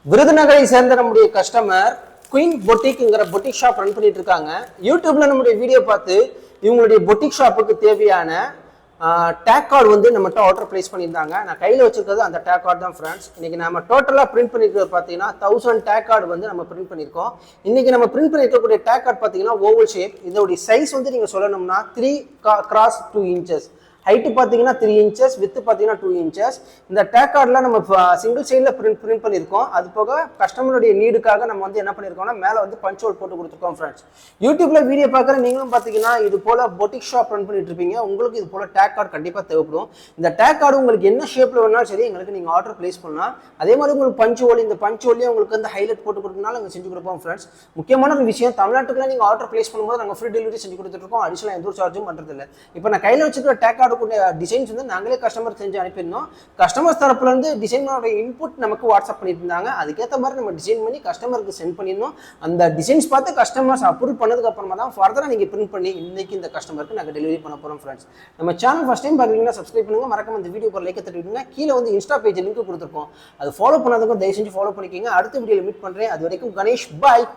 விருதுநகரை சேர்ந்த நம்முடைய customer queen பொட்டிக்ங்கிற பொட்டிக் ஷாப் ரன் பண்ணிட்டு இருக்காங்க. யூடியூப்ல நம்முடைய வீடியோ பார்த்து இவங்களுடைய பொட்டிக் ஷாப்புக்கு தேவையான டேக் கார்டு வந்து நம்மகிட்ட ஆர்டர் பிளேஸ் பண்ணியிருந்தாங்க. நான் கையில் வச்சிருக்கிறது அந்த டேக் கார்டு தான் ஃப்ரெண்ட்ஸ். இன்னைக்கு நம்ம டோட்டலாக பிரிண்ட் பண்ணிருக்கிறது பார்த்தீங்கன்னா 1000 டேக் கார்டு வந்து நம்ம பிரிண்ட் பண்ணியிருக்கோம். இன்னைக்கு நம்ம பிரிண்ட் பண்ணிருக்கக்கூடிய டேக் கார்டு பார்த்தீங்கன்னா ஓவல் ஷேப். இதோடைய சைஸ் வந்து நீங்கள் சொல்லணும்னா 3x2 இன்ச்சஸ். ஹைட்டு பார்த்தீங்கன்னா 3 இன்ச்சஸ், வித்து பார்த்தீங்கன்னா 2 இன்ச்சஸ். இந்த டேக் கார்டில் நம்ம சிங்கிள் சைடில் பிரிண்ட் பண்ணியிருக்கோம். அது போக கஸ்டமருடைய நீடுக்காக நம்ம வந்து என்ன பண்ணியிருக்கோம்னா மேலே வந்து பஞ்ச் ஹோல் போட்டு கொடுத்துருக்கோம் ஃப்ரெண்ட்ஸ். யூடியூப்ல வீடியோ பார்க்குற நீங்களும் பார்த்தீங்கன்னா இது போல பொட்டிக் ஷாப் ரன் பண்ணிட்டு இருப்பீங்க. உங்களுக்கு இது போல டேக் கார்டு கண்டிப்பாக தேவைப்படும். இந்த டேக் கார்டு உங்களுக்கு என்ன ஷேப்பில் வேணாலும் சரி எங்களுக்கு நீங்கள் ஆர்டர் பிளேஸ் பண்ணலாம். அதே மாதிரி உங்களுக்கு பஞ்ச் ஹோல், இந்த பஞ்ச் ஹோல்லேயே உங்களுக்கு வந்து ஹைலைட் போட்டு கொடுக்கறதுனால நாங்கள் செஞ்சு கொடுப்போம் ஃப்ரெண்ட்ஸ். முக்கியமான ஒரு விஷயம், தமிழ்நாட்டுக்குள்ள நீங்கள் ஆர்டர் பிளேஸ் பண்ணும்போது நாங்கள் ஃப்ரீ டெலிவரி செஞ்சு கொடுத்துருக்கோம். அடிஷனல் எந்த ஒரு சார்ஜும் பண்ணுறது இல்லை. இப்போ நான் கையில் வச்சுக்கிற டேக் கார்டு டிசைன்ஸ் வந்து நாங்களே கஸ்டமர் செஞ்சு அனுப்பியிருந்தோம். கஸ்டமர்ஸ் தரப்புல இருந்து டிசைனோட இன்புட் நமக்கு வாட்ஸ்அப் பண்ணிட்டு இருந்தாங்க. அதுக்கேற்ற மாதிரி நம்ம டிசைன் பண்ணி கஸ்டமருக்கு சென்ட் பண்ணியிருந்தோம். அந்த டிசைன்ஸ் பார்த்து கஸ்டமர்ஸ் அப்ரூவ் பண்ணதுக்கு அப்புறமா தான் ஃபர்தரா நீங்க பிரிண்ட் பண்ணி இன்னைக்கு இந்த கஸ்டமருக்கு நாங்கள் டெலிவரி பண்ண போறோம் ஃப்ரெண்ட்ஸ். நம்ம சேனல் ஃபர்ஸ்ட் டைம் பார்க்குறீங்கன்னா சப்ஸ்கிரைப் பண்ணுங்க, மறக்காம இந்த வீடியோக்கு லைக் தட்டி விடுங்க. கீழே வந்து இன்ஸ்டா பேஜ் லிங்க் கொடுத்துருக்கோம், அது ஃபாலோ பண்ணாதவங்க தயவு செஞ்சு ஃபாலோ பண்ணிக்கோங்க. அடுத்த வீடியோவில் மீட் பண்றேன். அது வரைக்கும் கணேஷ் பாய்.